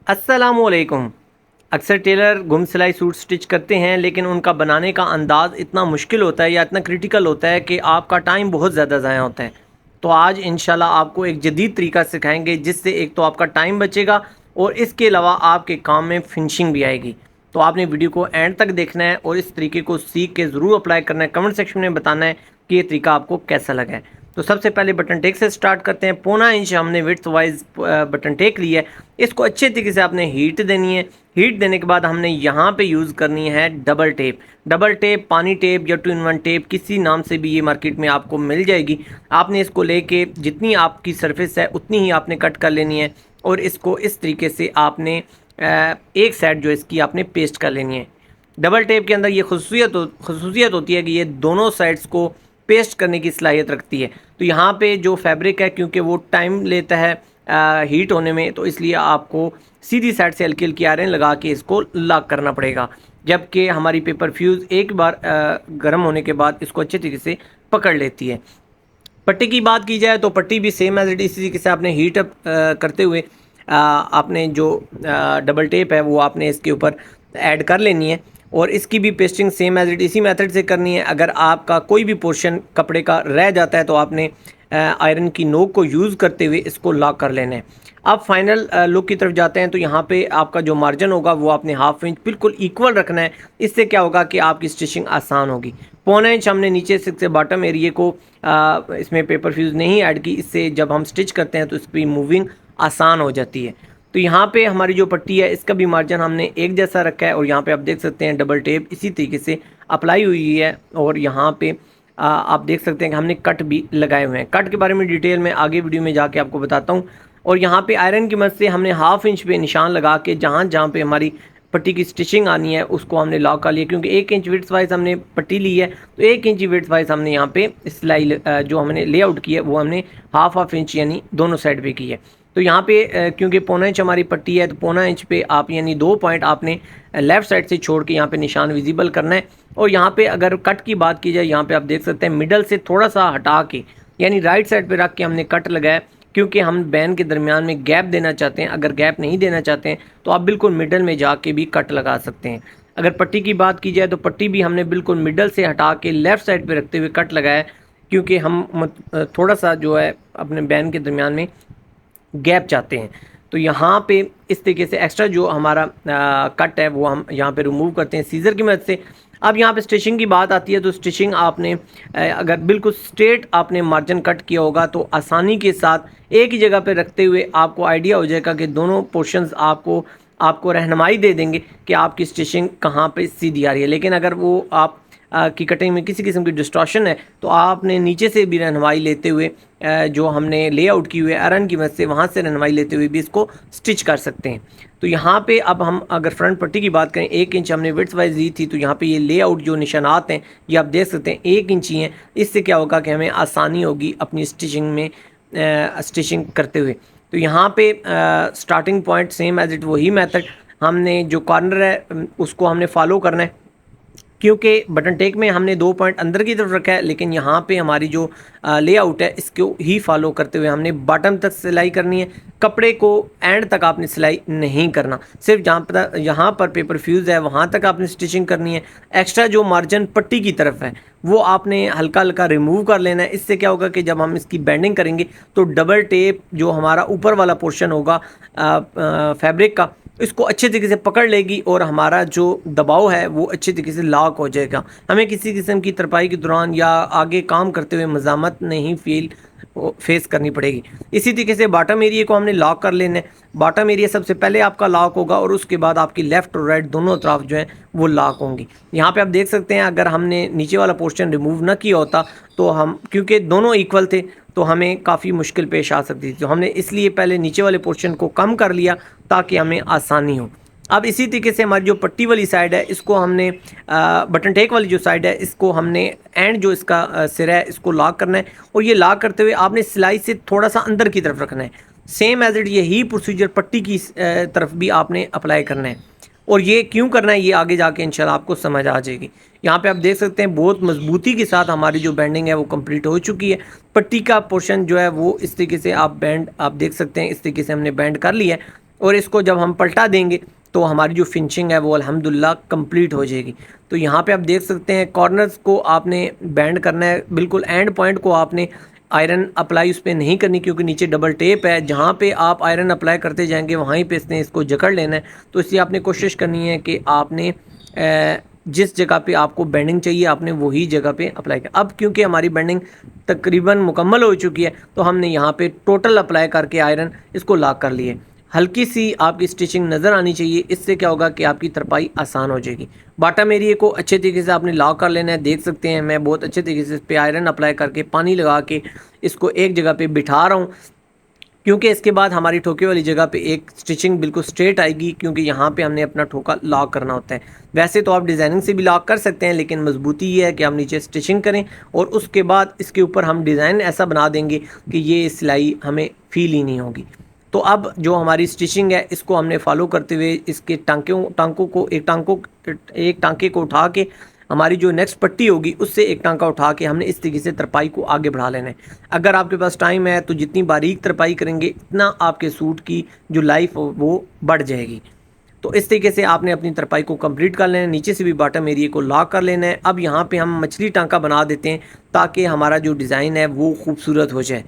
अस्सलामुअलैकुम। अक्सर टेलर गुम सिलाई सूट स्टिच करते हैं, लेकिन उनका बनाने का अंदाज़ इतना मुश्किल होता है या इतना क्रिटिकल होता है कि आपका टाइम बहुत ज़्यादा ज़ाया होता है। तो आज इंशाल्लाह आपको एक जदीद तरीका सिखाएंगे, जिससे एक तो आपका टाइम बचेगा और इसके अलावा आपके काम में फिनिशिंग भी आएगी। तो आपने वीडियो को एंड तक देखना है और इस तरीके को सीख के ज़रूर अप्लाई करना है। कमेंट सेक्शन में बताना है कि ये तरीका आपको कैसा लगा है। तो सबसे पहले बटन टेक से स्टार्ट करते हैं। 1.25 इंच हमने विड्थ वाइज बटन टेक ली है। इसको अच्छे तरीके से आपने हीट देनी है। हीट देने के बाद हमने यहाँ पे यूज़ करनी है डबल टेप। डबल टेप, पानी टेप या 2-in-1 टेप, किसी नाम से भी ये मार्केट में आपको मिल जाएगी। आपने इसको लेके जितनी आपकी सरफेस है उतनी ही आपने कट कर लेनी है और इसको इस तरीके से आपने एक साइड जो इसकी आपने पेस्ट कर लेनी है। डबल टेप के अंदर ये खसूसियत होती है कि ये दोनों साइड्स को पेस्ट करने की सलाहियत रखती है। तो यहाँ पे जो फैब्रिक है, क्योंकि वो टाइम लेता है हीट होने में, तो इसलिए आपको सीधी साइड से हल्की हल्की आयरन लगा के इसको लॉक करना पड़ेगा। जबकि हमारी पेपर फ्यूज़ एक बार गर्म होने के बाद इसको अच्छे तरीके से पकड़ लेती है। पट्टी की बात की जाए तो पट्टी भी सेम एज इट इसी तरीके से आपने हीट अप करते हुए आपने जो डबल टेप है वो आपने इसके ऊपर ऐड कर लेनी है और इसकी भी पेस्टिंग सेम एज इट इसी मेथड से करनी है। अगर आपका कोई भी पोर्शन कपड़े का रह जाता है तो आपने आयरन की नोक को यूज़ करते हुए इसको लॉक कर लेना है। अब फाइनल लुक की तरफ जाते हैं। तो यहाँ पे आपका जो मार्जिन होगा वो आपने 1/2 इंच बिल्कुल इक्वल रखना है। इससे क्या होगा कि आपकी स्टिचिंग आसान होगी। 1.25 इंच हमने नीचे से बॉटम एरिए को इसमें पेपर फ्यूज़ नहीं ऐड की। इससे जब हम स्टिच करते हैं तो इस पर मूविंग आसान हो जाती है। तो यहाँ पे हमारी जो पट्टी है इसका भी मार्जिन हमने एक जैसा रखा है और यहाँ पे आप देख सकते हैं डबल टेप इसी तरीके से अप्लाई हुई है। और यहाँ पे आप देख सकते हैं कि हमने कट भी लगाए हुए हैं। कट के बारे में डिटेल में आगे वीडियो में जाके आपको बताता हूँ। और यहाँ पे आयरन की मदद से हमने 1/2 इंच पे निशान लगा के जहाँ जहाँ पे हमारी पट्टी की स्टिचिंग आनी है उसको हमने लॉक कर लिया, क्योंकि 1 इंच विड्थ वाइज हमने पट्टी ली है। तो 1 इंच विड्थ वाइज हमने यहाँ पे सिलाई जो हमने लेआउट की है वो हमने 1/2 इंच यानी दोनों साइड पे की है। तो यहाँ पे क्योंकि 1.25 इंच हमारी पट्टी है तो 1.25 इंच पे आप यानी 2 पॉइंट आपने लेफ़्ट साइड से छोड़ के यहाँ पे निशान विजिबल करना है। और यहाँ पे अगर कट की बात की जाए, यहाँ पे आप देख सकते हैं मिडल से थोड़ा सा हटा के यानी राइट साइड पे रख के हमने कट लगाया, क्योंकि हम बैन के दरमियान में गैप देना चाहते हैं। अगर गैप नहीं देना चाहते हैं तो आप बिल्कुल मिडल में जाके भी कट लगा सकते हैं। अगर पट्टी की बात की जाए तो पट्टी भी हमने बिल्कुल मिडल से हटा के लेफ़्ट साइड पर रखते हुए कट लगाया, क्योंकि हम थोड़ा सा जो है अपने बैन के दरमियान में गैप चाहते हैं। तो यहाँ पे इस तरीके से एक्स्ट्रा जो हमारा कट है वो हम यहाँ पे रिमूव करते हैं सीज़र की मदद से। अब यहाँ पे स्टिचिंग की बात आती है तो स्टिचिंग आपने अगर बिल्कुल स्ट्रेट आपने मार्जिन कट किया होगा तो आसानी के साथ एक ही जगह पे रखते हुए आपको आइडिया हो जाएगा कि दोनों पोर्शंस आपको रहनुमाई दे देंगे कि आपकी स्टिचिंग कहाँ पे सीधी आ रही है। लेकिन अगर वो आप की कटिंग में किसी किस्म की डिस्टॉर्शन है तो आपने नीचे से भी रहनुमाई लेते हुए जो हमने लेआउट की हुई है आयरन की मदद से, वहाँ से रहनुमाई लेते हुए भी इसको स्टिच कर सकते हैं। तो यहाँ पे अब हम अगर फ्रंट पट्टी की बात करें, 1 इंच हमने विड्थ वाइज दी थी। तो यहाँ पे ये लेआउट जो निशानात हैं ये आप देख सकते हैं 1 इंच ही हैं। इससे क्या होगा कि हमें आसानी होगी अपनी स्टिचिंग में स्टिचिंग करते हुए। तो यहाँ पे starting point same as it वही मेथड, हमने जो कॉर्नर है उसको हमने फॉलो करना है, क्योंकि बटन टेक में हमने 2 पॉइंट अंदर की तरफ रखा है। लेकिन यहाँ पे हमारी जो लेआउट है इसको ही फॉलो करते हुए हमने बॉटम तक सिलाई करनी है। कपड़े को एंड तक आपने सिलाई नहीं करना, सिर्फ यहाँ पर पेपर फ्यूज़ है वहाँ तक आपने स्टिचिंग करनी है। एक्स्ट्रा जो मार्जिन पट्टी की तरफ है वो आपने हल्का हल्का रिमूव कर लेना है। इससे क्या होगा कि जब हम इसकी बेंडिंग करेंगे तो डबल टेप जो हमारा ऊपर वाला पोर्शन होगा फैब्रिक का, इसको अच्छे तरीके से पकड़ लेगी और हमारा जो दबाव है वो अच्छे तरीके से लॉक हो जाएगा। हमें किसी किस्म की तरपाई के दौरान या आगे काम करते हुए मज़ामत नहीं फेस करनी पड़ेगी। इसी तरीके से बॉटम एरिया को हमने लॉक कर लेना है। बॉटम एरिया सबसे पहले आपका लॉक होगा और उसके बाद आपकी लेफ़्ट और राइट दोनों तरफ जो है वो लॉक होंगी। यहाँ पे आप देख सकते हैं अगर हमने नीचे वाला पोर्शन रिमूव ना किया होता तो हम, क्योंकि दोनों इक्वल थे, तो हमें काफ़ी मुश्किल पेश आ सकती थी। तो हमने इसलिए पहले नीचे वाले पोर्शन को कम कर लिया ताकि हमें आसानी हो। अब इसी तरीके से हमारी जो पट्टी वाली साइड है इसको हमने बटन टेक वाली जो साइड है इसको हमने एंड जो इसका सिरा है इसको लॉक करना है। और ये लॉक करते हुए आपने सिलाई से थोड़ा सा अंदर की तरफ रखना है। सेम एज इट यही प्रोसीजर पट्टी की तरफ भी आपने अप्लाई करना है। और ये क्यों करना है ये आगे जाके इंशाल्लाह आपको समझ आ जाएगी। यहाँ पे आप देख सकते हैं बहुत मजबूती के साथ हमारी जो बेंडिंग है वो कंप्लीट हो चुकी है। पट्टी का पोर्शन जो है वो इस तरीके से आप देख सकते हैं, इस तरीके से हमने बेंड कर लिया है। और इसको जब हम पलटा देंगे तो हमारी जो फिनिशिंग है वो अल्हम्दुलिल्लाह कंप्लीट हो जाएगी। तो यहाँ पे आप देख सकते हैं कॉर्नर्स को आपने बैंड करना है, बिल्कुल एंड पॉइंट को आपने आयरन अप्लाई उस पर नहीं करनी, क्योंकि नीचे डबल टेप है। जहाँ पे आप आयरन अप्लाई करते जाएंगे वहीं पे इसको जकड़ लेना है। तो इसलिए आपने कोशिश करनी है कि आपने जिस जगह पे आपको बेंडिंग चाहिए आपने वही जगह पे अप्लाई कर। अब क्योंकि हमारी बेंडिंग तकरीबन मुकम्मल हो चुकी है तो हमने यहाँ पे टोटल अप्लाई करके आयरन इसको लॉक कर लिए। हल्की सी आपकी स्टिचिंग नज़र आनी चाहिए, इससे क्या होगा कि आपकी तरपाई आसान हो जाएगी। बॉटम एरिया को अच्छे तरीके से आपने लॉक कर लेना है। देख सकते हैं मैं बहुत अच्छे तरीके से इस पर आयरन अप्लाई करके पानी लगा के इसको एक जगह पे बिठा रहा हूँ, क्योंकि इसके बाद हमारी ठोके वाली जगह पे एक स्टिचिंग बिल्कुल स्ट्रेट आएगी, क्योंकि यहाँ पे हमने अपना ठोका लॉक करना होता है। वैसे तो आप डिज़ाइनिंग से भी लॉक कर सकते हैं, लेकिन मजबूती ये है कि हम नीचे स्टिचिंग करें और उसके बाद इसके ऊपर हम डिज़ाइन ऐसा बना देंगे कि ये सिलाई हमें फील ही नहीं होगी। तो अब जो हमारी स्टिचिंग है इसको हमने फॉलो करते हुए इसके टांकों को एक टांके को उठा के हमारी जो नेक्स्ट पट्टी होगी उससे एक टांका उठा के हमने इस तरीके से तरपाई को आगे बढ़ा लेना है। अगर आपके पास टाइम है तो जितनी बारीक तरपाई करेंगे इतना आपके सूट की जो लाइफ हो वो बढ़ जाएगी। तो इस तरीके से आपने अपनी तरपाई को कंप्लीट कर लेना है। नीचे से भी बॉटम एरिया को लॉक कर लेना है। अब यहाँ पे हम मछली टांका बना देते हैं ताकि हमारा जो डिज़ाइन है वो खूबसूरत हो जाए।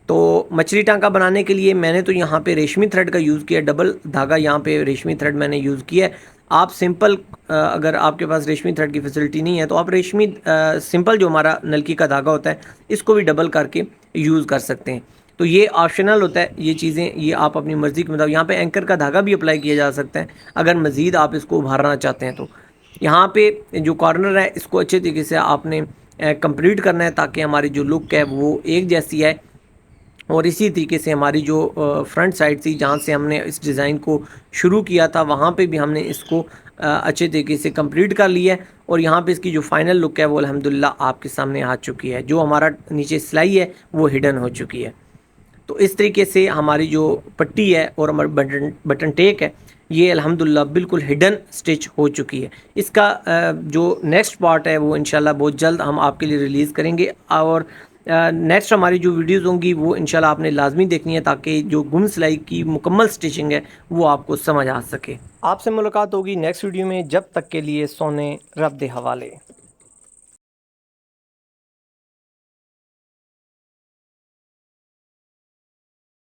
तो मछली टांका बनाने के लिए मैंने तो यहाँ पे रेशमी थ्रेड का यूज़ किया, डबल धागा यहाँ पे रेशमी थ्रेड मैंने यूज़ किया है। आप सिंपल अगर आपके पास रेशमी थ्रेड की फैसिलिटी नहीं है तो आप रेशमी सिंपल जो हमारा नलकी का धागा होता है इसको भी डबल करके यूज़ कर सकते हैं। तो ये ऑप्शनल होता है, ये चीज़ें ये आप अपनी मर्ज़ी के मुताबिक। यहाँ पे एंकर का धागा भी अप्लाई किया जा सकता है अगर मज़ीद आप इसको उभारना चाहते हैं। तो यहाँ पे जो कॉर्नर है इसको अच्छे तरीके से आपने कंप्लीट करना है ताकि हमारी जो लुक है वो एक जैसी है। और इसी तरीके से हमारी जो फ्रंट साइड थी जहाँ से हमने इस डिज़ाइन को शुरू किया था वहाँ पे भी हमने इसको अच्छे तरीके से कंप्लीट कर लिया है। और यहाँ पे इसकी जो फाइनल लुक है वो अल्हम्दुलिल्लाह आपके सामने आ चुकी है। जो हमारा नीचे सिलाई है वो हिडन हो चुकी है। तो इस तरीके से हमारी जो पट्टी है और हमारी बटन टेक है ये अल्हम्दुलिल्लाह बिल्कुल हिडन स्टिच हो चुकी है। इसका जो नेक्स्ट पार्ट है वो इंशाल्लाह बहुत जल्द हम आपके लिए रिलीज़ करेंगे। और नेक्स्ट हमारी जो वीडियोज़ होंगी वो इंशाल्लाह आपने लाजमी देखनी है ताकि जो गुम सिलाई की मुकम्मल स्टिचिंग है वो आपको समझ आ सके। आपसे मुलाकात होगी नेक्स्ट वीडियो में, जब तक के लिए सोने रब दे हवाले।